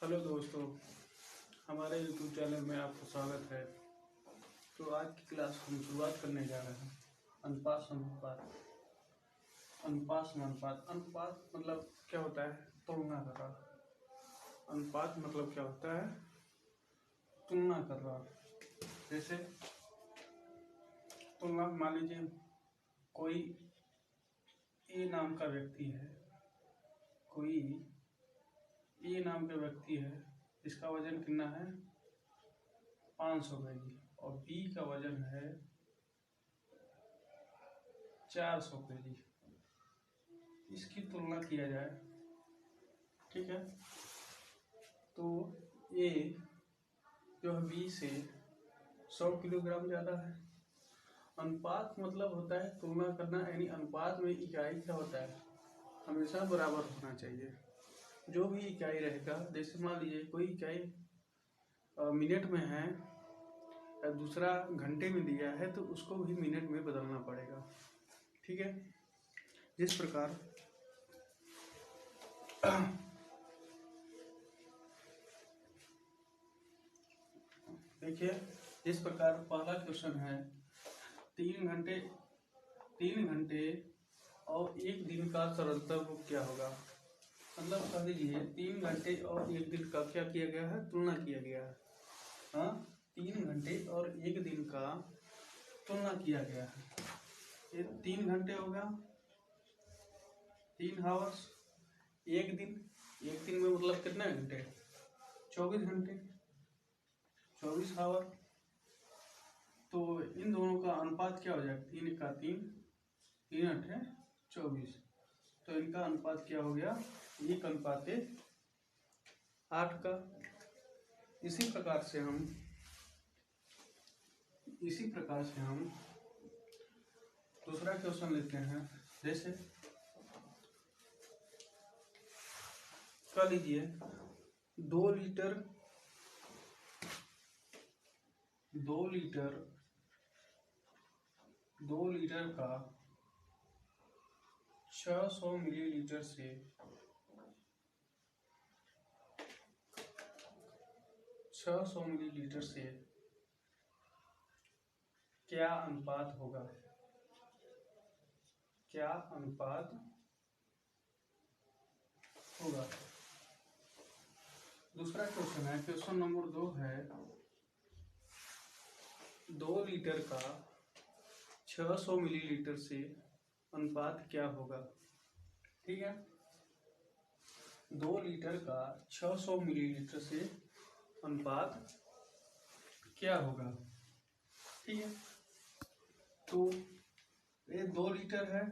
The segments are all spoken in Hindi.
हेलो दोस्तों, हमारे यूट्यूब चैनल में आपका स्वागत है। तो आज की क्लास हम शुरुआत करने जा रहे हैं अनुपात अनुपात अनुपात अनुपात अनुपात मतलब क्या होता है? तुलना कर रहा। अनुपात मतलब क्या होता है? तुलना कर रहा। जैसे तुलना, मान लीजिए कोई ए नाम का व्यक्ति है, कोई ए नाम का व्यक्ति है, इसका वजन कितना है? 500 kg और बी का वजन है 400 kg। इसकी तुलना किया जाए, ठीक है। तो ए जो है बी से 100 किलोग्राम ज़्यादा है। अनुपात मतलब होता है तुलना करना, यानी अनुपात में इकाई क्या होता है? हमेशा बराबर होना चाहिए। जो भी इकाई रहेगा, जैसे मान लीजिए कोई इकाई मिनट में है, दूसरा घंटे में दिया है, तो उसको भी मिनट में बदलना पड़ेगा, ठीक है। जिस प्रकार देखिए, इस प्रकार पहला क्वेश्चन है 3 घंटे और 1 दिन का सरलतम रूप क्या होगा? मतलब कह दीजिए 3 घंटे और 1 दिन का क्या किया गया है? तुलना किया गया है। हाँ, 3 घंटे और 1 दिन का तुलना किया गया है। ये 3 घंटे हो गया, 3 हावर्स। 1 दिन में मतलब कितने घंटे? 24 घंटे, 24 हावर। तो इन दोनों का अनुपात क्या हो जाएगा? 3 का 3, 3 अठे 24। तो इनका अनुपात क्या हो गया? 1:8 का। इसी प्रकार से हम दूसरा क्वेश्चन लेते हैं। जैसे कह लीजिए 2 लीटर का 600 मिलीलीटर से 600 मिलीलीटर से क्या अनुपात होगा? क्या अनुपात होगा? दूसरा क्वेश्चन है, क्वेश्चन नंबर 2 है 2 लीटर का 600 मिलीलीटर से अनुपात क्या होगा? ठीक है, 2 लीटर का 600 मिलीलीटर से अनुपात क्या होगा? ठीक है। तो ये 2 लीटर है,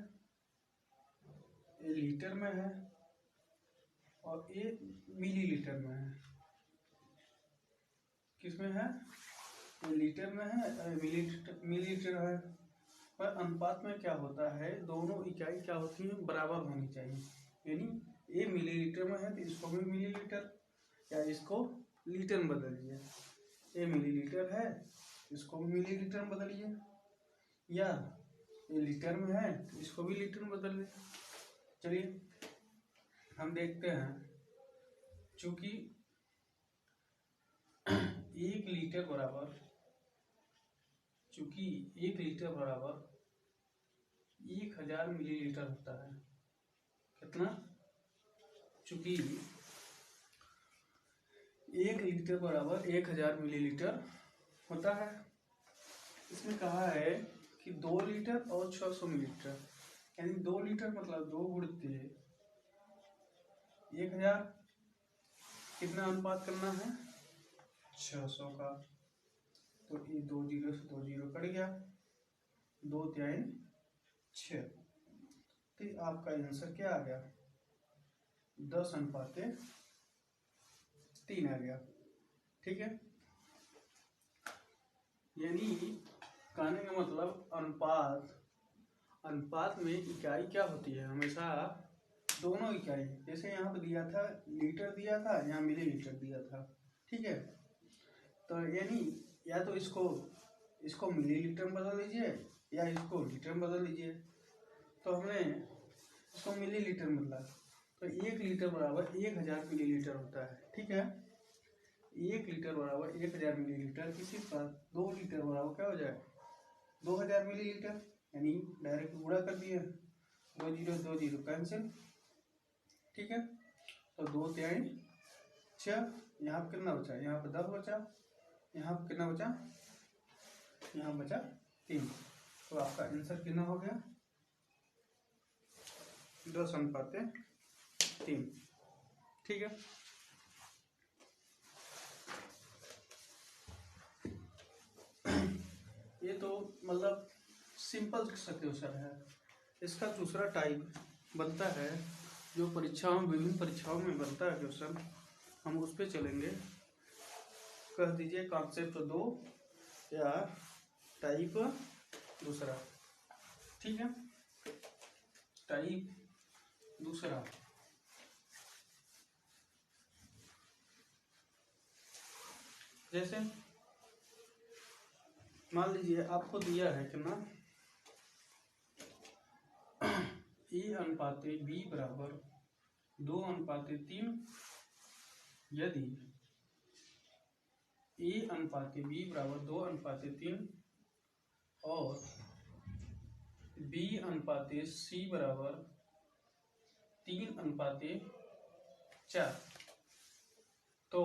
ये लीटर में है और ये मिलीलीटर में है। किसमें है? ये लीटर में है, मिलीलीटर है। पर अनुपात में क्या होता है? दोनों इकाई क्या होती है? बराबर होनी चाहिए। यानी ये मिलीलीटर में है तो इसको भी मिलीलीटर या इसको लीटर में बदल दीजिए। ये मिलीलीटर है, इसको भी मिलीलीटर में बदलिए, या ये लीटर में है तो इसको भी लीटर में बदल दे। चलिए हम देखते हैं। चूंकि 1 लीटर बराबर 1000 मिलीलीटर होता है। कितना? चूंकि 1 लीटर बराबर 1000 मिलीलीटर होता है। इसमें कहा है कि 2 लीटर और 600 मिलीलीटर, यानी 2 लीटर मतलब 2 गुणित 1000। कितना अनुपात करना है? 600 का। तो ये 2 जीरो से 2 जीरो कट गया, 2 3 6। तो आपका आंसर क्या आ गया? 10:3 आ गया। ठीक है, यानी कहने का मतलब अनुपात में इकाई क्या होती है? हमेशा दोनों इकाई। जैसे यहाँ पे दिया था लीटर, दिया था यहाँ मिलीलीटर दिया था, ठीक है। तो यानी या तो इसको मिलीलीटर में बदल दीजिए या इसको लीटर में बदल दीजिए। तो हमने इसको मिलीलीटर में बदला, तो 1 लीटर बराबर 1000 मिलीलीटर होता है। ठीक है, 1 लीटर बराबर 1000 मिलीलीटर। इसी पर 2 लीटर बराबर क्या हो जाए 2000 मिलीलीटर, यानी डायरेक्ट गुणा कर दिए, 2 जीरो 2 जीरो कैंसिल। ठीक है, तो 2 3 6, यहाँ पर कितना बचा, यहाँ पर 10 बचा, यहाँ पर कितना बचा, यहाँ बचा 3। तो आपका आंसर कितना हो गया 10:3। ठीक है, ये तो मतलब सिंपल सा क्वेश्चन है। इसका दूसरा टाइप बनता है जो परीक्षाओं, विभिन्न परीक्षाओं में बनता है क्वेश्चन, हम उस पर चलेंगे। कह दीजिए कॉन्सेप्ट 2 या टाइप दूसरा। ठीक है, टाइप दूसरा, जैसे मान लीजिए आपको दिया है कि ना A/B बराबर 2/3। यदि A/B बराबर 2/3 और B/C बराबर 3/4, तो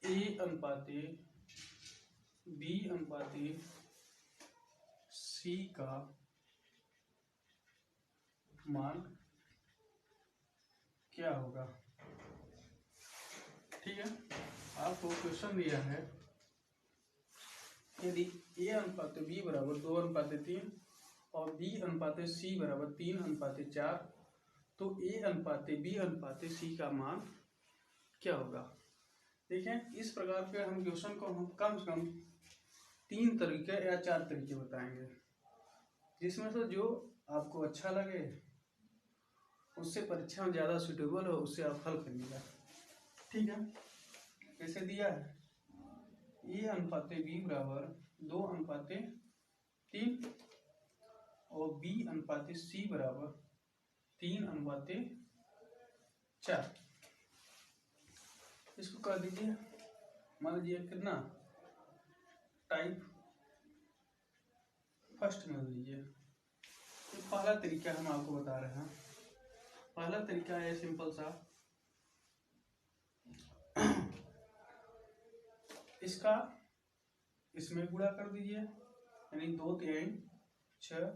A/B/C का मान क्या होगा। ठीक है, आपको क्वेश्चन दिया है यदि A/B बराबर 2/3 और B/C बराबर 3/4, तो A/B/C का मान क्या होगा। देखें, इस प्रकार के हम क्वेश्चन को हम कम से कम 3 तरीके या 4 तरीके बताएंगे, जिसमें से जो आपको अच्छा लगे, उससे परीक्षा में ज़्यादा सुटेबल हो, उससे आप हल करिएगा। ठीक है, कैसे दिया है A/B बराबर 2/3 और B/C बराबर 3/4। इसको कर दीजिए, मान लीजिए कितना टाइप फर्स्ट में लीजिए। तो पहला तरीका हम आपको बता रहे हैं। पहला तरीका है सिंपल सा, इसका इसमें गुणा कर दीजिए, यानी 2 3 6,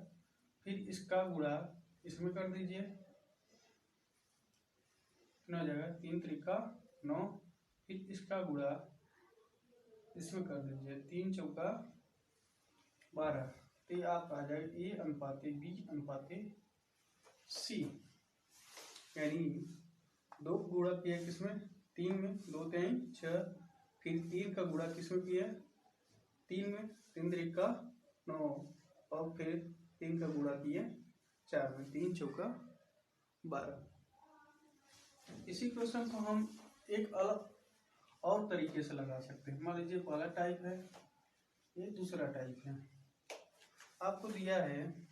फिर इसका गुणा इसमें कर दीजिए, कितना हो जाएगा 3 3 9, फिर इसका गुणा इसमें कर दीजिए, 3 4 12। तो ये आप आ जाए A/B/C, यानी 2 गुणा किया किसमें 3 में, 2 3 6, फिर 3 का गुणा किसमें किया 3 में, 3 3 9, और फिर 3 का गुणा किए 4 में, 3 4 12। इसी क्वेश्चन को हम एक अलग और तरीके से लगा सकते हैं। मान लीजिए पहला टाइप है, ये दूसरा टाइप है। आपको दिया है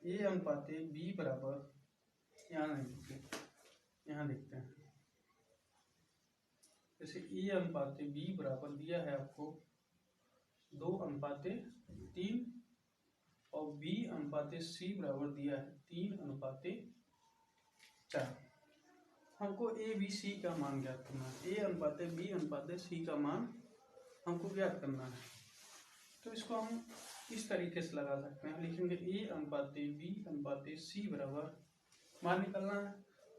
A/B बराबर, यहाँ नहीं देखते, यहाँ देखते हैं, जैसे A/B बराबर दिया है आपको 2/3 और B/C बराबर दिया है 3/4। हमको ABC का मान ज्ञात करना है, A/B/C का मान हमको ज्ञात करना है। तो इसको हम इस तरीके से लगा सकते हैं, लिखेंगे A/B/C बराबर, मान निकालना है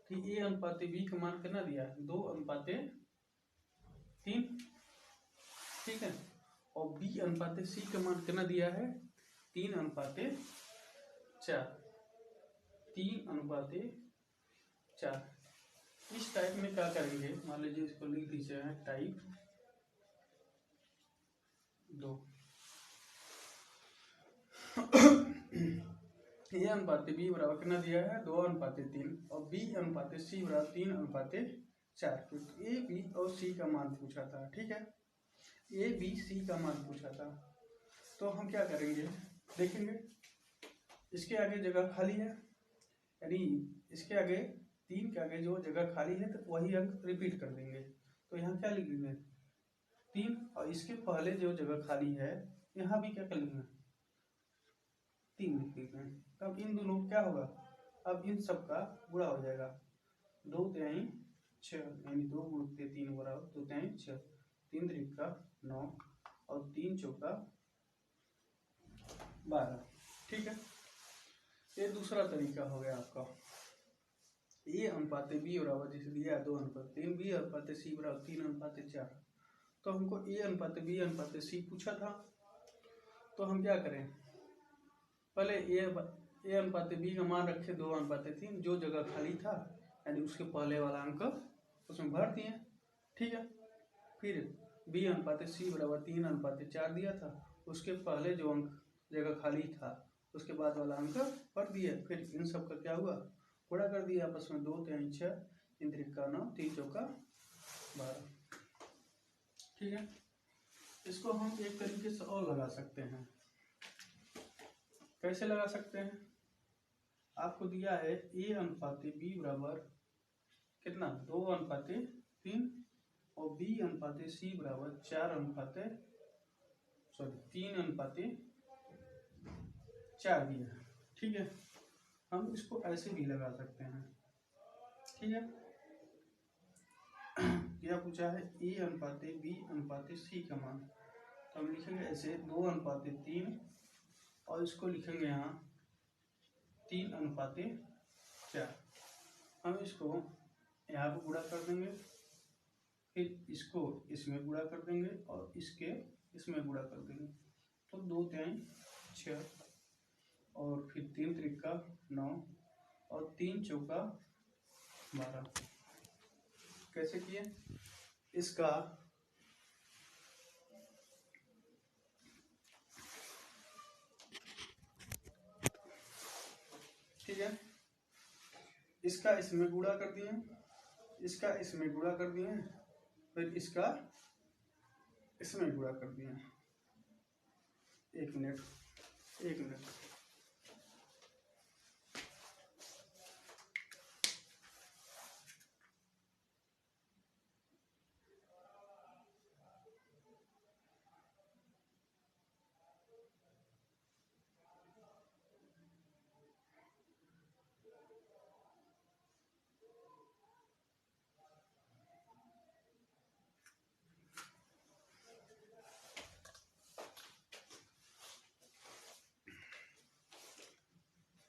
कि A/B का मान कितना दिया है 2/3। ठीक है, और B/C का मान कितना दिया है 3/4। 3/4। इस टाइप में क्या करेंगे, मान लीजिए इसको लिख दीजिए टाइप 2। A/B बराबर कितना दिया है 2/3 और B/C बराबर 3/4। A, B और C का मान पूछा था। ठीक है, A, B, C का मान पूछा था, तो हम क्या करेंगे, देखेंगे इसके आगे जगह खाली है, यानी इसके आगे 3 के आगे जो जगह खाली है तो वही अंक रिपीट कर देंगे। तो यहाँ क्या लिख देंगे 3, और इसके पहले जो जगह खाली है यहाँ भी क्या कर लिखना 3 लिख देते हैं। तब इन दोनों क्या होगा, अब इन सब का गुणा हो जाएगा। 2 तिहाई 6, यानी 2 गुणित 3 बराबर 2 तिहाई 6, 3 त्रिका 9 और 3 चौका 12। ठीक है, ये दूसरा तरीका हो गया आपका। ए अनुपात बी बराबर जैसे दिया 2 अनुपात 3, बी अनुपात सी बराबर 3 अनुपात 4। तो हमको ए अनुपात बी अनुपात सी पूछा था, तो हम क्या करें, पहले ए अनुपात बी का मान रखे 2 अनुपात 3, जो जगह खाली था यानी उसके पहले वाला अंक उसमें भर दिए। ठीक है, फिर बी अनुपात सी बराबर 3 अनुपात 4 दिया था, उसके पहले जो अंक जगह खाली था उसके बाद वाला अंक भर दिया। फिर इन सब का क्या हुआ, गुणा कर दिया आपस में। 2 तिहाई 6, 3 त्रिका 9, 3 चौका 12। ठीक है, इसको हम एक तरीके से और लगा सकते हैं। कैसे लगा सकते हैं, आपको दिया है ए अनुपात बी बराबर कितना 2 अनुपात 3 और बी अनुपात सी बराबर 3 अनुपात 4 दिया है। ठीक है, हम इसको ऐसे भी लगा सकते हैं। ठीक है, क्या पूछा है ए अनुपात बी अनुपात सी का मान, तो हम लिखेंगे ऐसे 2 अनुपात 3 और इसको लिखेंगे यहाँ 3 अनुपात 4। हम इसको यहाँ पे गुणा कर देंगे, फिर इसको इसमें गुणा कर देंगे और इसके इसमें गुणा कर देंगे। तो 2 तिहाई 6 और फिर 3 त्रिका 9 और 3 चौका 12। कैसे किए, इसका ठीक है, इसका इसमें गुणा कर दिए, इसका इसमें गुणा कर दिए, फिर इसका इसमें गुणा कर दिए। एक मिनट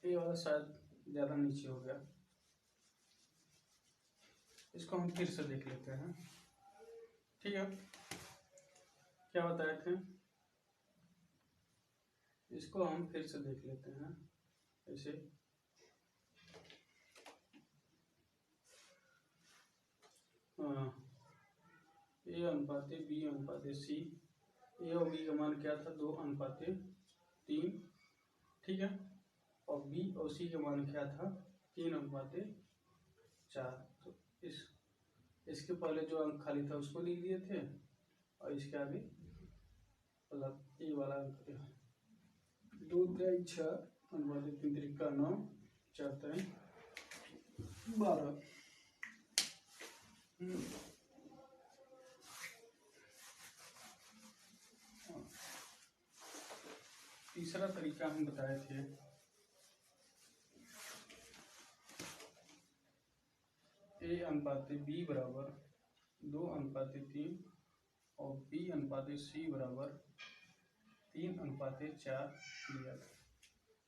ये वाला शायद ज़्यादा नीचे हो गया, इसको हम फिर से देख लेते हैं। ठीक है, क्या बताए थे, इसको हम फिर से देख लेते हैं ऐसे। ए अनुपात बी अनुपात सी, ए और बी का मान क्या था 2 अनुपात 3। ठीक है, और बी और सी का मान क्या था 3 अनुपात 4। तो इसके पहले जो अंक खाली था उसको लिख दिए थे और इसके आगे मतलब ए वाला अंक 2 तिहाई 6 अनुपात 3 त्रिका 9, 4 तिहाई 12। तीसरा तरीका हम बताए थे, ए अनुपात बी बराबर 2 अनुपात 3 और बी अनुपात सी बराबर 3 अनुपात 4 दिया था।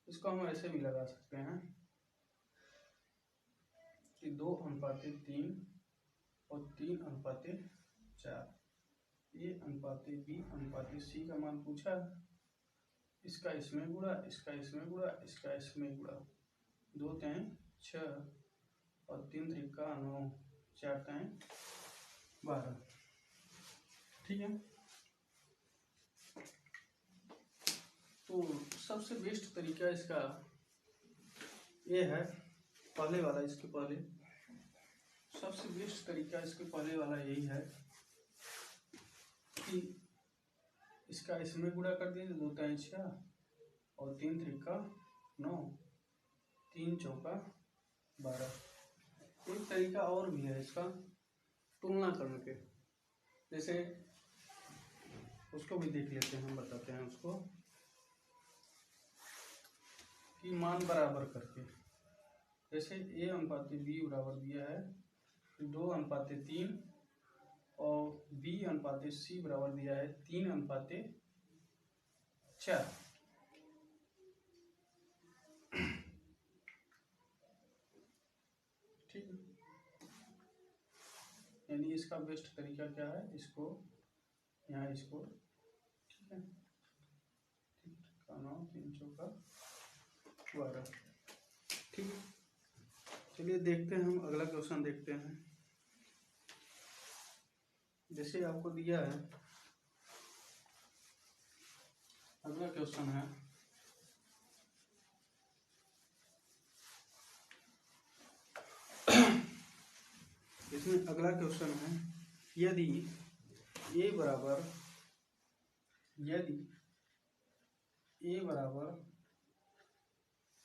इसको हम ऐसे भी लगा सकते हैं कि 2 अनुपात 3 और 3 अनुपात 4, ए अनुपात बी अनुपात सी का मान पूछा है, इसका इसमें गुणा, इसका इसमें गुणा, इसका इसमें गुणा। 2 तिहाई 6 और 3 त्रिका 9, 4 तिहाई 12। ठीक है, तो सबसे बेस्ट तरीका इसका ये है, पहले वाला, इसके पहले सबसे बेस्ट तरीका इसके पहले वाला यही है कि इसका इसमें गुणा कर दिए 2 तिहाई 6 और 3 त्रिका 9, 3 चौका 12। एक तरीका और भी है इसका तुलना करने के, जैसे उसको भी देख लेते हैं, हम बताते हैं उसको कि मान बराबर करके, जैसे A अनुपात B बराबर दिया है 2:3 और B अनुपात C बराबर दिया है 3:4। ठीक है, यानी इसका बेस्ट तरीका क्या है, इसको यहाँ इसको, ठीक है, 9 3 चौका 12। ठीक है, चलिए देखते हैं, हम अगला क्वेश्चन देखते हैं। जैसे आपको दिया है, अगला क्वेश्चन है इसमें अगला क्वेश्चन है, यदि A बराबर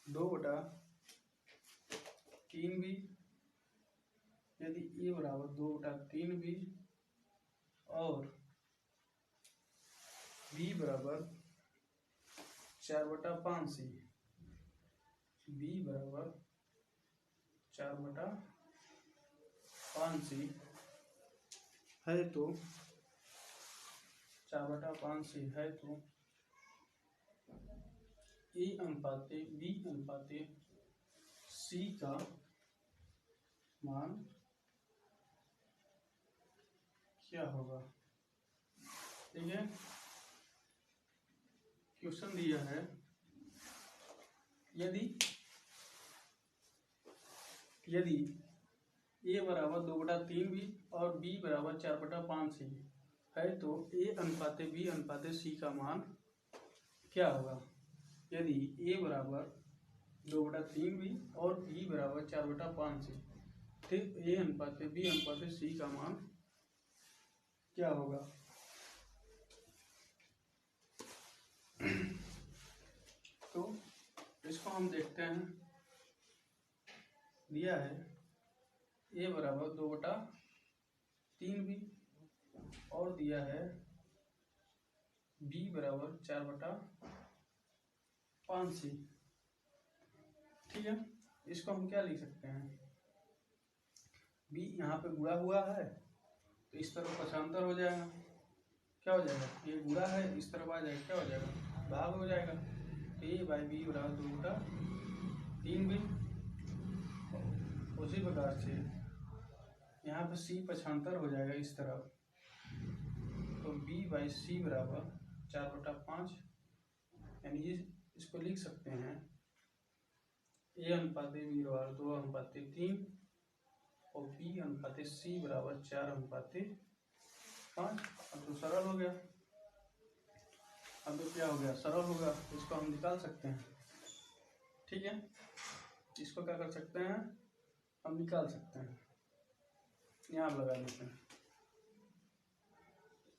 2/3B, यदि A बराबर 2/3B और B बराबर 4/5C, B बराबर 4/5C है तो 4/5C है तो A अनुपात B अनुपात C का मान क्या होगा। ठीक है, क्वेश्चन दिया है, यदि A बराबर 2/3B और B बराबर 4/5C है तो A अनुपात B अनुपात C का मान क्या होगा। यदि A बराबर 2/3B और B बराबर 4/5C, ठीक, A अनुपात B अनुपात C का मान क्या होगा। तो इसको हम देखते हैं, दिया है A बराबर 2/3B और दिया है B बराबर 4/5C। ठीक है, इसको हम क्या लिख सकते हैं, B यहाँ पे गुणा हुआ है तो इस तरफ पक्षांतर हो जाएगा, क्या हो जाएगा, ये गुणा है इस तरफ आ जाएगा, क्या हो जाएगा, भाग हो जाएगा। तो A/B बराबर 2/3B। उसी प्रकार से यहाँ पे C पक्षांतर हो जाएगा इस तरफ, तो B/C बराबर 4/5, यानी इसको लिख सकते हैं A अनुपात B बराबर 2:3 और B अनुपात C बराबर 4:5। अब तो सरल हो गया, अब तो क्या हो गया, सरल होगा, इसको हम निकाल सकते हैं। ठीक है, इसको क्या कर सकते हैं, हम निकाल सकते हैं, यहाँ लगा लेते हैं।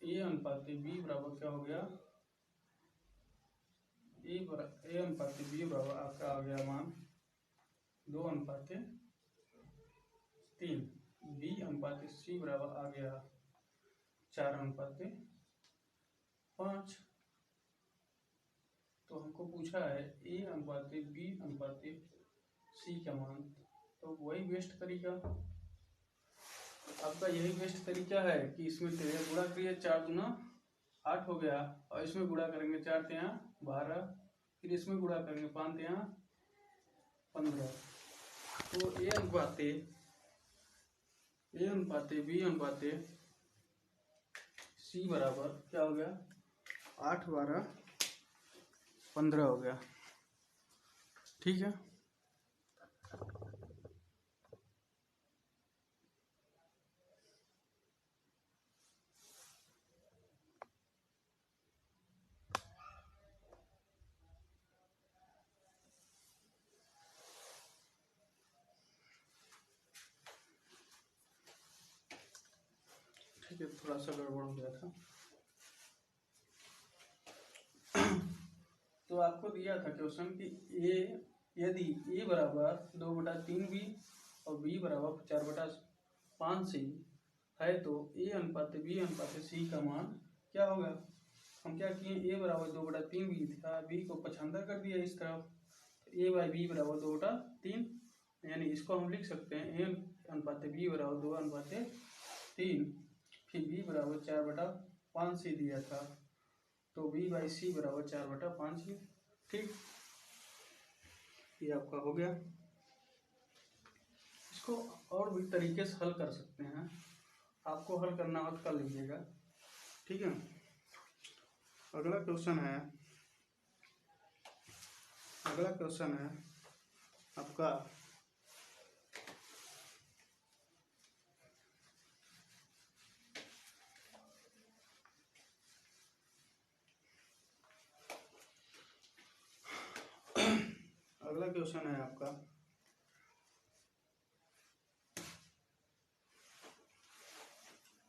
A अनुपात B बराबर क्या हो गया, A अनुपात B बराबर आपका आ गया मान 2:3, B अनुपात C बराबर आ गया 4:5। तो हमको पूछा है A अनुपात B अनुपात C का मान, तो वही बेस्ट तरीका, आपका यही बेस्ट तरीका है कि इसमें गुणा करिए, 4 दूना 8 हो गया, और इसमें गुणा करेंगे 4 × 12, फिर इसमें गुणा करेंगे 5 × 15। तो A अनुपात B अनुपात C बराबर क्या हो गया, 8 12 15 हो गया। ठीक है, थोड़ा सा गड़बड़ हो गया था। तो आपको दिया था क्वेश्चन कि A यदि a बराबर 2/3b और b बराबर 4/5c है तो a अनुपात b अनुपात c का मान क्या होगा। हम क्या किए, a बराबर 2/3b था, b को पछांदा कर दिया इस तरफ, a बाई बी बराबर 2/3, यानी इसको हम लिख सकते हैं a अनुपात b बराबर 2/3, फिर b बराबर 4/5c दिया था तो b बाई सी बराबर 4/5। ठीक, ये आपका हो गया। इसको और भी तरीके से हल कर सकते हैं, आपको हल करना हो तो कर लीजिएगा। ठीक है, अगला क्वेश्चन है आपका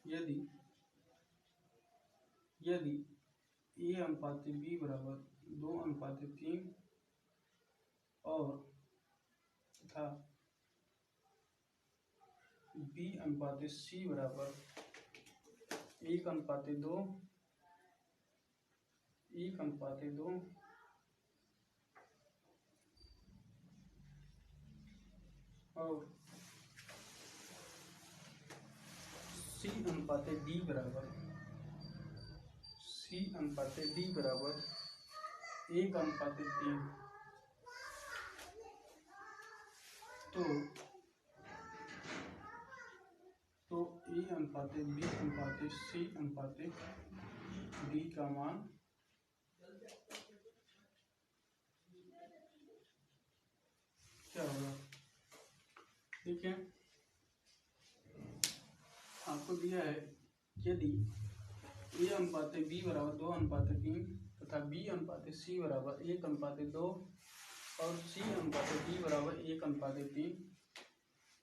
यदि a अनुपात b बराबर 2/3 और तथा b अनुपात c बराबर 1/2 और c अनुपात d बराबर 1/3 तो a अनुपात b अनुपात c अनुपात d का मान क्या होगा। ठीक है, आपको दिया है यदि a अनुपात b बराबर 2/3 तथा b अनुपात c बराबर 1/2 और c अनुपात d बराबर 1/3,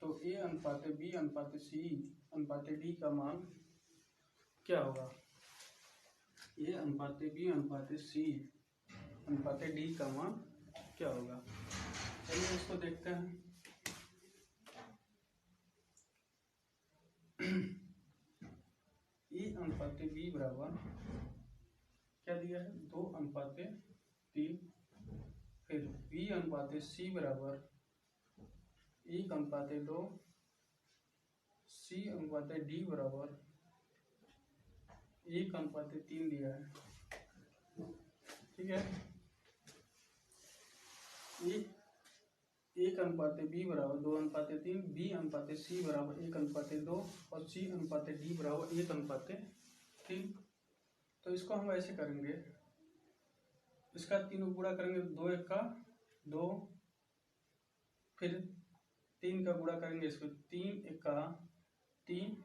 तो a अनुपात b अनुपात c अनुपात d का मान क्या होगा। a अनुपात b अनुपात c अनुपात d का मान क्या होगा। चलिए इसको देखते हैं। a अनुपात b बराबर क्या दिया है 2/3, फिर b अनुपात c बराबर 1/2, c अनुपात d बराबर 1/3 दिया है। ठीक है, 1 अनुपात b बराबर 2/3, b अनुपात c बराबर 1/2 और c अनुपात d बराबर 1/3। तो इसको हम ऐसे करेंगे, इसका 3 गुणा करेंगे, 2 1 2, फिर 3 का गुणा करेंगे इसको, 3 1 3,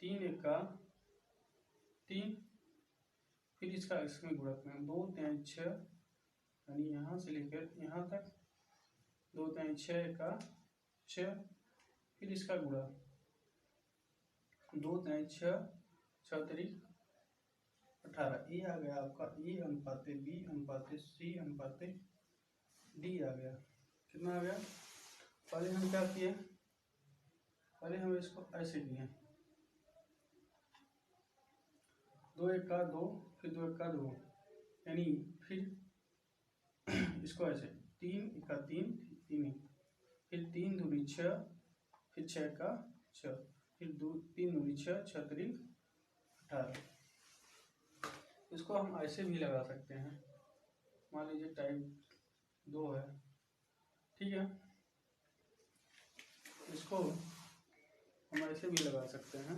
3 1 3, फिर इसका इसमें गुणा करेंगे, 2 3 6, यानी यहाँ से लेकर यहाँ तक 2 3 6 1 6, फिर इसका गुणा 2 3 6 6 3 18। ये आ गया आपका a अनुपात b अनुपात c अनुपात d आ गया। कितना आ गया। पहले हम क्या किए, पहले हम इसको ऐसे किए, 2 1 2, फिर 2 1 2, यानी फिर इसको ऐसे 3 1 3 3, फिर 3 दूनी 6, फिर 6 का 6, फिर 3 दूनी 6 6 3 18। इसको हम ऐसे भी लगा सकते हैं, मान लीजिए टाइप 2 है। ठीक है, इसको हम ऐसे भी लगा सकते हैं।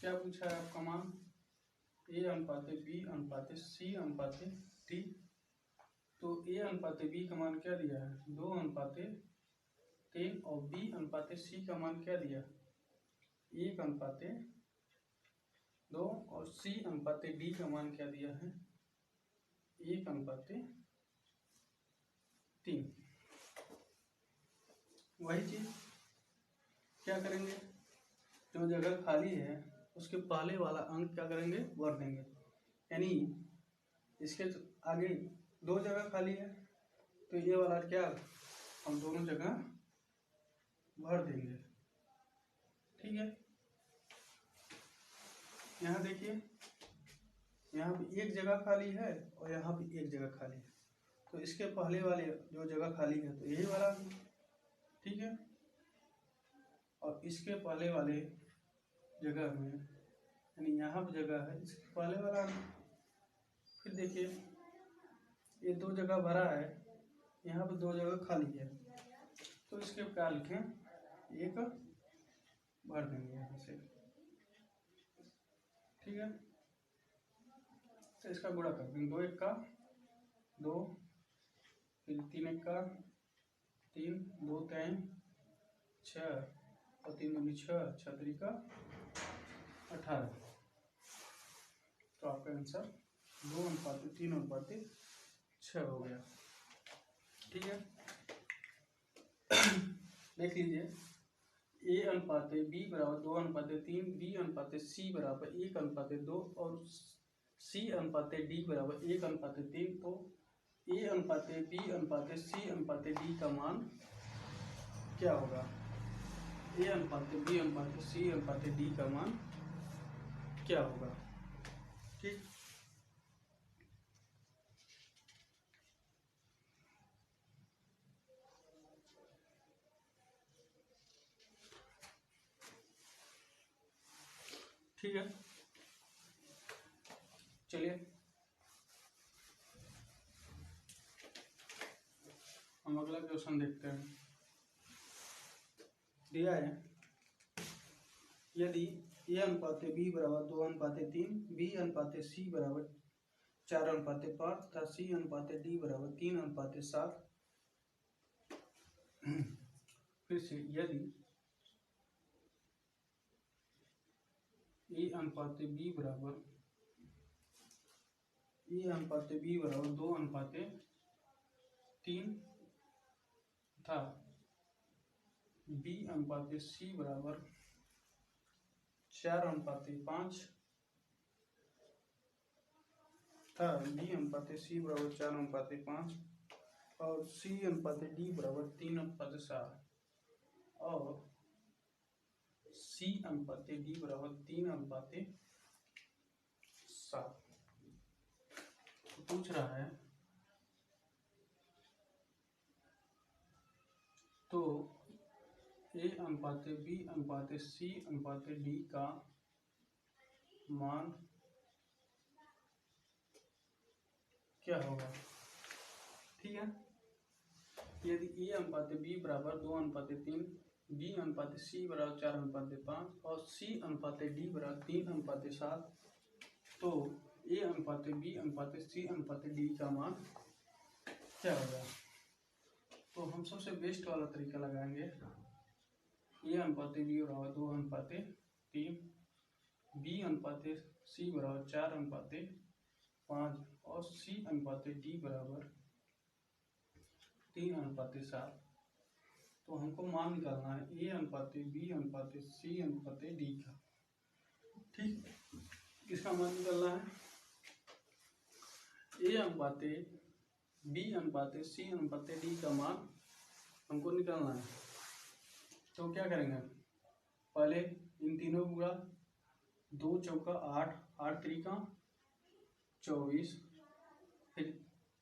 क्या पूछा है आपका मान, a अनुपात b अनुपात c अनुपात d। तो a अनुपात b का मान क्या दिया है 2/3 और b अनुपात c का मान क्या दिया 1/2 और c अनुपात d का मान क्या दिया है 1/3। वही चीज क्या करेंगे, जो जगह खाली है उसके पहले वाला अंक क्या करेंगे भर देंगे, यानी इसके आगे 2 जगह खाली है, तो ये वाला क्या हम दोनों जगह भर देंगे। ठीक है, यहाँ देखिए, यहाँ पे एक जगह खाली है और यहाँ पे एक जगह खाली है, तो इसके पहले वाले जो जगह खाली है तो यही वाला। ठीक है, और इसके पहले वाले जगह में यानी यहाँ पे जगह है, इसके पहले वाला। फिर देखिए ये 2 जगह भरा है, यहाँ पे 2 जगह खाली है, तो इसके क्या लिखें, एक भर देंगे यहाँ से। ठीक है, तो इसका गुणा कर देंगे, 2 एक का 2, फिर 3 एक का 3, 2 3 6 और 3 दूनी 6, 6 3 का 18। तो आपका आंसर 2:3:6 हो गया। ठीक है, देख लीजिए, A/B बराबर 2:3, B/C बराबर 1:2 और C/D बराबर 1:3। तो A/B/C/D का मान क्या होगा? A/B/C/D का मान क्या होगा? ठीक, ठीक है, चलिए हम अगला क्वेश्चन देखते हैं। दिया है, यदि A/B बराबर 2:3, B/C बराबर 4:5 तथा C/D बराबर 3:7। फिर से, यदि A/B बराबर 2:3 तथा B/C बराबर 4:5 था, B/C बराबर 4:5 और C/D बराबर 3:7 और C/D बराबर 3:7। तो पूछ रहा है, तो A/B/C/D का मान क्या होगा? ठीक है, यदि A/B बराबर 2:3, B/C बराबर 4:5 और C/D बराबर 3:7, तो A/B/C/D का मान क्या होगा? तो हम सबसे बेस्ट वाला तरीका लगाएंगे। A/B बराबर 2:3, B/C बराबर 4:5 और C/D बराबर 3:7। तो हमको मान निकालना है A/B/C/D का। ठीक, किसका मान निकालना है? A/B/C/D का मान हमको निकालना है। तो क्या करेंगे, पहले इन तीनों गुणा, 2 चौका 8, 8 त्रिका 24, फिर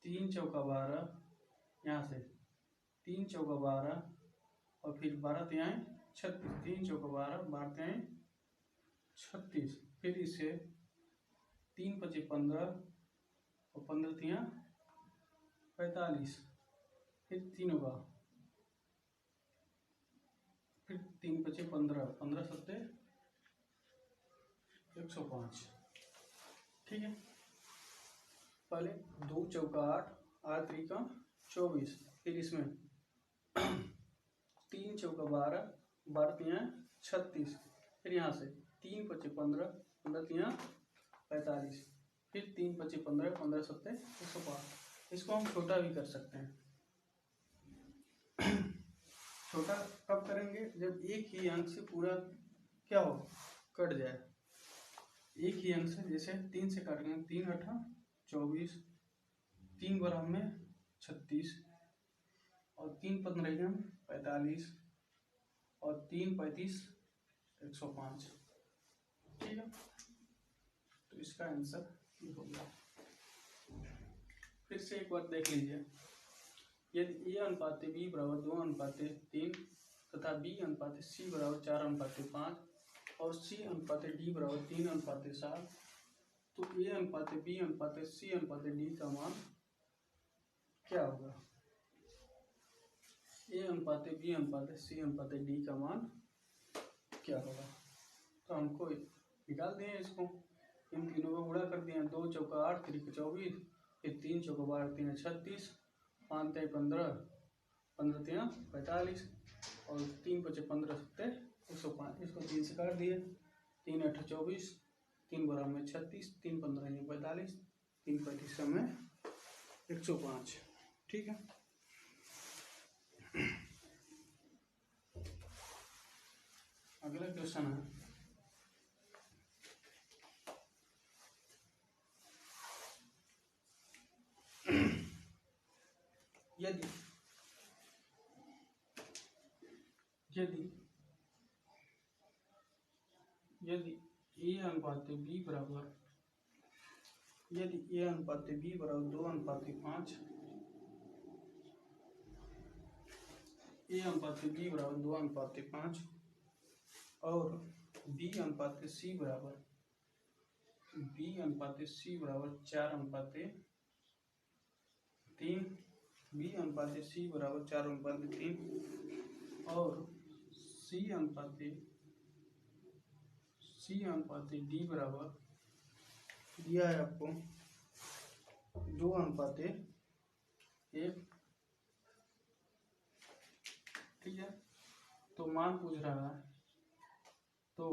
3 चौका 12, यहाँ से 3 चौका 12 और फिर 12 तिहाई 36, 3 चौका 12, 12 तिहाई 36, फिर इसे 3 पचे 15 और 15 तिहा 45, फिर 3 होगा, फिर 3 पचे 15, 15 सत्ते 105। ठीक है, पहले 2 चौका 8, 8 त्रिका 24, फिर इसमें 3 चौका 12, 12 तिहा 36, फिर यहाँ से 3 पचे 15, 15 तिहा 45, फिर 3 पचे 15, 15 सत्ते 105। इसको हम छोटा भी कर सकते हैं। छोटा कब करेंगे? जब एक ही अंक से पूरा क्या हो, कट जाए। एक ही अंक से, जैसे 3 से काटेंगे, 3 8 24, 3 बराबर में 36 और 3 15 45 और 3 35 105। ठीक है, तो इसका आंसर ये हो गया। फिर से एक बार देख लीजिए, यदि a अनुपात b बराबर 2 अनुपात 3 तथा b अनुपात c बराबर 4 अनुपात 5 और c अनुपात d बराबर 3 अनुपात 7, तो a अनुपात b अनुपात c अनुपात d का मान क्या होगा? a अनुपात b अनुपात c अनुपात d का मान क्या होगा? तो हमको निकाल दिए इसको, इन तीनों को गुणा कर दिए। 2 चौका 8 3 24, फिर 3 चौका 12 3 36, 5 3 15 15 3 45 और 3 5 15 7 105। इसको 3 से काट दिए, 3 8 24, 3 बराबर में 36, 3 15 45, 3 35 में 105। ठीक है, अगला क्वेश्चन है यदि a अनुपात b बराबर 2 अनुपात 5, a अनुपात b बराबर 2 अनुपात 5 और b अनुपात c बराबर 4 अनुपात 3, b अनुपात c बराबर 4 अनुपात 3 और c अनुपात d बराबर दिया है आपको 2 अनुपात 1। ठीक है, तो मान पूछ रहा है, तो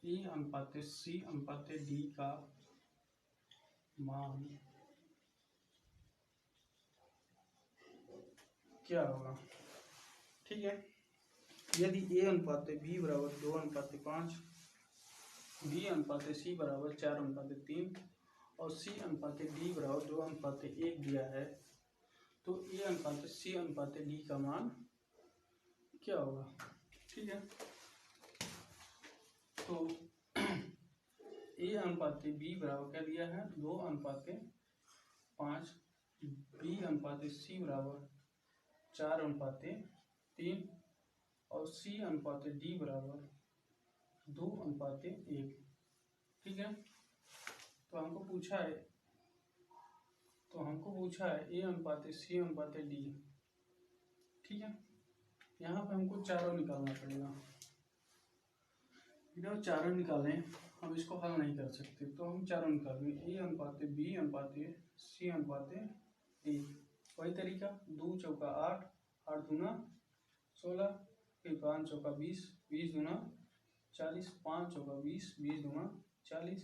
a अनुपात c अनुपात d का मान क्या होगा? ठीक है, यदि a अनुपात b बराबर 2 अनुपात 5, b अनुपात c बराबर 4 अनुपात 3 और c अनुपात d बराबर 2 अनुपात 1 दिया है, तो a अनुपात c अनुपात d का मान क्या होगा? ठीक है, तो a अनुपात b बराबर क्या दिया है? 2 अनुपात 5, b अनुपात c बराबर 4 अनुपात 3 और c अनुपात d बराबर 2 अनुपात 1। ठीक है, तो हमको पूछा है a अनुपात c अनुपात d। ठीक है, यहाँ पे हमको चारों निकालना पड़ेगा। जब चारों निकालें, हम इसको हल नहीं कर सकते, तो हम चारों निकालेंगे। a अनुपात b अनुपात c अनुपात d, वही तरीका। 2 चौका 8, 8 दूना 16, फिर 5 चौका 20, 20 दूना 40, 5 चौका 20, 20 दूना 40,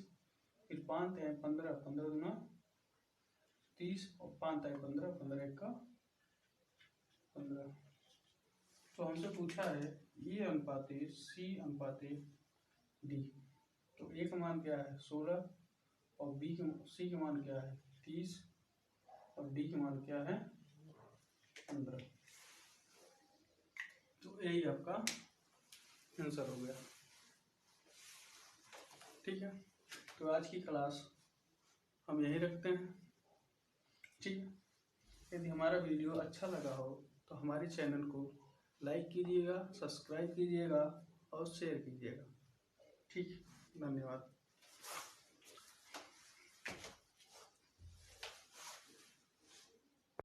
फिर 5 तिहाई 15, 15 दूना 30 और 5 तिहाई 15, 15 एक का 15। तो हमसे पूछा है a अनुपात c अनुपात d, तो a का मान क्या है? 16 और c का मान क्या है? 30 और d का मान क्या है? 15। तो यही आपका आंसर हो गया। ठीक है, तो आज की क्लास हम यही रखते हैं। ठीक है, यदि हमारा वीडियो अच्छा लगा हो तो हमारे चैनल को लाइक कीजिएगा, सब्सक्राइब कीजिएगा और शेयर कीजिएगा। ठीक, धन्यवाद।